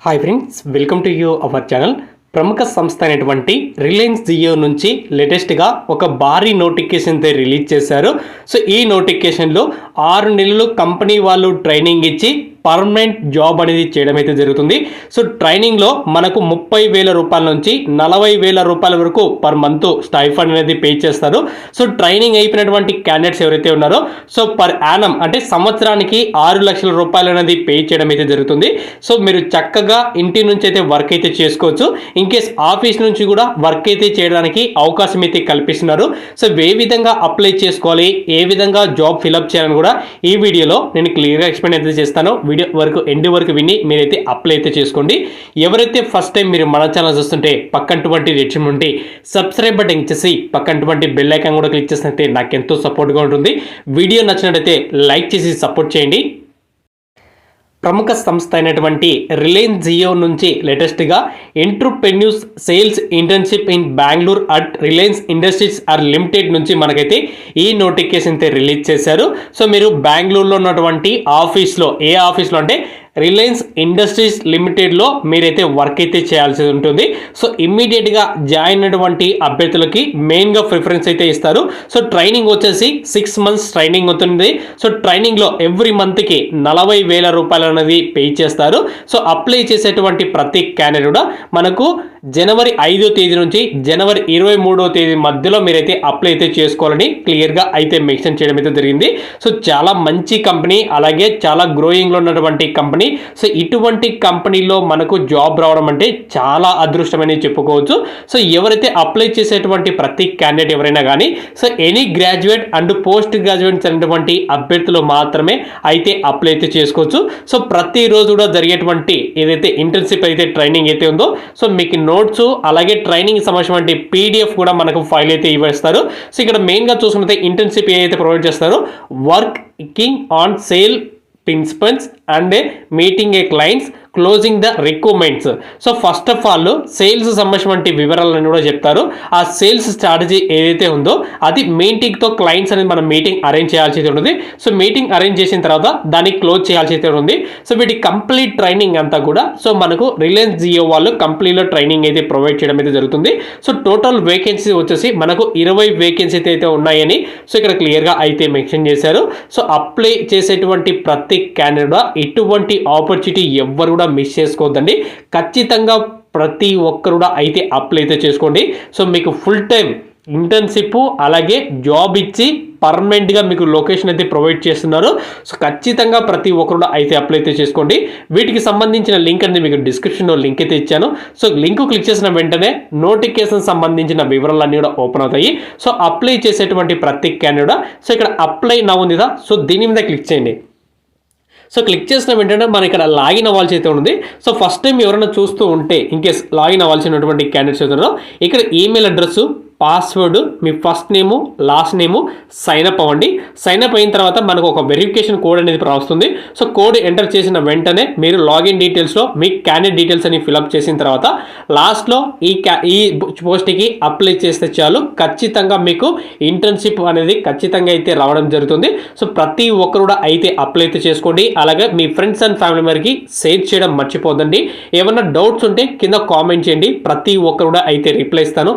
Hi friends, welcome to you our channel. ప్రముఖ సంస్థ అయినటువంటి రిలయన్స్ జియో నుంచి లేటెస్ట్గా ఒక భారీ నోటిఫికేషన్ రిలీజ్ చేశారు. సో ఈ నోటిఫికేషన్లో 6 నెలలు కంపెనీ వాళ్ళు ట్రైనింగ్ ఇచ్చి పర్మనెంట్ జాబ్ అనేది చేయడం అయితే జరుగుతుంది. సో ట్రైనింగ్లో మనకు 30,000 రూపాయల నుంచి 40,000 రూపాయల వరకు పర్ మంత్ స్టైఫండ్ అనేది పే చేస్తారు. సో ట్రైనింగ్ అయిపోయినటువంటి క్యాండిడేట్స్ ఎవరైతే ఉన్నారో సో పర్ యానం అంటే సంవత్సరానికి 6 లక్షల రూపాయలు అనేది పే చేయడం అయితే జరుగుతుంది. సో మీరు చక్కగా ఇంటి నుంచి అయితే వర్క్ అయితే చేసుకోవచ్చు. ఇన్ కేస్ ఆఫీస్ నుంచి కూడా వర్క్ అయితే చేయడానికి అవకాశం అయితే కల్పిస్తున్నారు. సో ఏ విధంగా అప్లై చేసుకోవాలి, ఏ విధంగా జాబ్ ఫిలప్ చేయాలని కూడా ఈ వీడియోలో నేను క్లియర్గా ఎక్స్ప్లెయిన్ అయితే చేస్తాను. వీడియో వరకు ఎండ్ వరకు విని మీరైతే అప్లై అయితే చేసుకోండి. ఎవరైతే ఫస్ట్ టైం మీరు మన ఛానల్ చూస్తుంటే పక్కనటువంటి రెడ్ ఉంటే సబ్స్క్రైబ్ బటన్ ఇచ్చేసి పక్కనటువంటి బెల్ ఐకాన్ కూడా క్లిక్ చేసినట్టే నాకు ఎంతో సపోర్ట్గా ఉంటుంది. వీడియో నచ్చినట్లయితే లైక్ చేసి సపోర్ట్ చేయండి. ప్రముఖ సంస్థ అయినటువంటి రిలయన్స్ జియో నుంచి లేటెస్ట్గా entrepreneurs sales internship in Bengaluru at Reliance Industries are limited నుంచి మనకైతే ఈ నోటిఫికేషన్ రిలీజ్ చేశారు. సో మీరు బెంగళూరులో ఉన్నటువంటి ఆఫీస్లో, ఏ ఆఫీస్లో అంటే రిలయన్స్ ఇండస్ట్రీస్ లిమిటెడ్లో మీరైతే వర్క్ అయితే చేయాల్సి ఉంటుంది. సో ఇమ్మీడియట్గా జాయిన్ అయినటువంటి అభ్యర్థులకి మెయిన్గా ప్రిఫరెన్స్ అయితే ఇస్తారు. సో ట్రైనింగ్ వచ్చేసి 6 months ట్రైనింగ్ అవుతుంది. సో ట్రైనింగ్లో ఎవ్రీ మంత్కి 40,000 రూపాయలు అనేది పే చేస్తారు. సో అప్లై చేసేటువంటి ప్రతి క్యాండిడేట్ కూడా మనకు జనవరి 5వ తేదీ నుంచి జనవరి 23వ తేదీ మధ్యలో మీరైతే అప్లై అయితే చేసుకోవాలని క్లియర్గా అయితే మెన్షన్ చేయడం అయితే జరిగింది. సో చాలా మంచి కంపెనీ, అలాగే చాలా గ్రోయింగ్లో ఉన్నటువంటి కంపెనీ. సో ఇటువంటి కంపెనీలో మనకు జాబ్ రావడం అంటే చాలా అదృష్టమని చెప్పుకోవచ్చు. సో ఎవరైతే అప్లై చేసేటువంటి ప్రతి క్యాండిడేట్ ఎవరైనా కానీ so any graduate and post graduates అనేటువంటి అభ్యర్థులు మాత్రమే అయితే అప్లై అయితే చేసుకోవచ్చు. సో ప్రతిరోజు కూడా జరిగేటువంటి ఏదైతే ఇంటర్న్షిప్ అయితే ట్రైనింగ్ అయితే ఉందో సో మీకు నోట్స్ అలాగే ట్రైనింగ్ సంబంధించిన పీడిఎఫ్ కూడా మనకు ఫైల్ అయితే ఇవ్వేస్తారు. సో ఇక్కడ మెయిన్గా చూసుకుంటే ఇంటర్న్షిప్ ఏదైతే ప్రొవైడ్ చేస్తారో working on sale principles and meeting a clients closing the requirements. So first of all sales సంబంధించిన వివరాలను కూడా చెప్తారు. ఆ సేల్స్ స్ట్రాటజీ ఏదైతే ఉందో అది మీటింగ్తో క్లయింట్స్ అనేది మనం మీటింగ్ అరేంజ్ చేయాల్సి ఉంటుంది. సో మీటింగ్ అరేంజ్ చేసిన తర్వాత దాన్ని క్లోజ్ చేయాల్సి అయితే ఉంది. సో వీటి కంప్లీట్ ట్రైనింగ్ అంతా కూడా సో మనకు రిలయన్స్ జియో వాళ్ళు కంపెనీలో ట్రైనింగ్ అయితే ప్రొవైడ్ చేయడం అయితే జరుగుతుంది. సో టోటల్ వేకెన్సీ వచ్చేసి మనకు 20 వేకెన్సీ అయితే ఉన్నాయని సో ఇక్కడ క్లియర్గా అయితే మెన్షన్ చేశారు. సో అప్లై చేసేటువంటి ప్రతి క్యాండిడేట్ ఇటువంటి ఆపర్చునిటీ ఎవ్వరు కూడా మిస్ చేసుకోవద్దండి. ఖచ్చితంగా ప్రతి ఒక్కరు కూడా అయితే అప్లై అయితే చేసుకోండి. సో మీకు ఫుల్ టైం ఇంటర్న్షిప్ అలాగే జాబ్ ఇచ్చి పర్మనెంట్గా మీకు లొకేషన్ అయితే ప్రొవైడ్ చేస్తున్నారు. సో ఖచ్చితంగా ప్రతి ఒక్కరు కూడా అయితే అప్లై అయితే చేసుకోండి. వీటికి సంబంధించిన లింక్ అనేది మీకు డిస్క్రిప్షన్లో లింక్ అయితే ఇచ్చాను. సో లింక్ క్లిక్ చేసిన వెంటనే నోటిఫికేషన్ సంబంధించిన వివరాలన్నీ కూడా ఓపెన్ అవుతాయి. సో అప్లై చేసేటువంటి ప్రతి క్యాండిడేట్ సో ఇక్కడ అప్లై నౌ ఉంది కదా, సో దీని మీద క్లిక్ చేయండి. సో క్లిక్ చేసిన వెంటనే మన ఇక్కడ లాగిన్ అవ్వాల్సి అయితే ఉంది. సో ఫస్ట్ టైం ఎవరైనా చూస్తూ ఉంటే ఇన్కేస్ లాగిన్ అవ్వాల్సినటువంటి క్యాండిడేట్స్ అవుతారో ఇక్కడ ఈమెయిల్ అడ్రస్, పాస్వర్డ్, మీ first name, last name sign up అవ్వండి. సైన్ అప్ అయిన తర్వాత మనకు ఒక వెరిఫికేషన్ కోడ్ అనేది వస్తుంది. సో కోడ్ ఎంటర్ చేసిన వెంటనే మీరు లాగిన్ డీటెయిల్స్లో మీ క్యాండిడేట్ డీటెయిల్స్ అని ఫిల్అప్ చేసిన తర్వాత లాస్ట్లో ఈ పోస్ట్కి అప్లై చేస్తే చాలు, ఖచ్చితంగా మీకు ఇంటర్న్షిప్ అనేది ఖచ్చితంగా అయితే రావడం జరుగుతుంది. సో ప్రతి ఒక్కరు కూడా అయితే అప్లై అయితే చేసుకోండి. అలాగే మీ ఫ్రెండ్స్ అండ్ ఫ్యామిలీ మెంబర్కి షేర్ చేయడం మర్చిపోదండి. ఏమన్నా డౌట్స్ ఉంటే కింద కామెంట్ చేయండి, ప్రతి ఒక్కరు కూడా అయితే రిప్లై ఇస్తాను.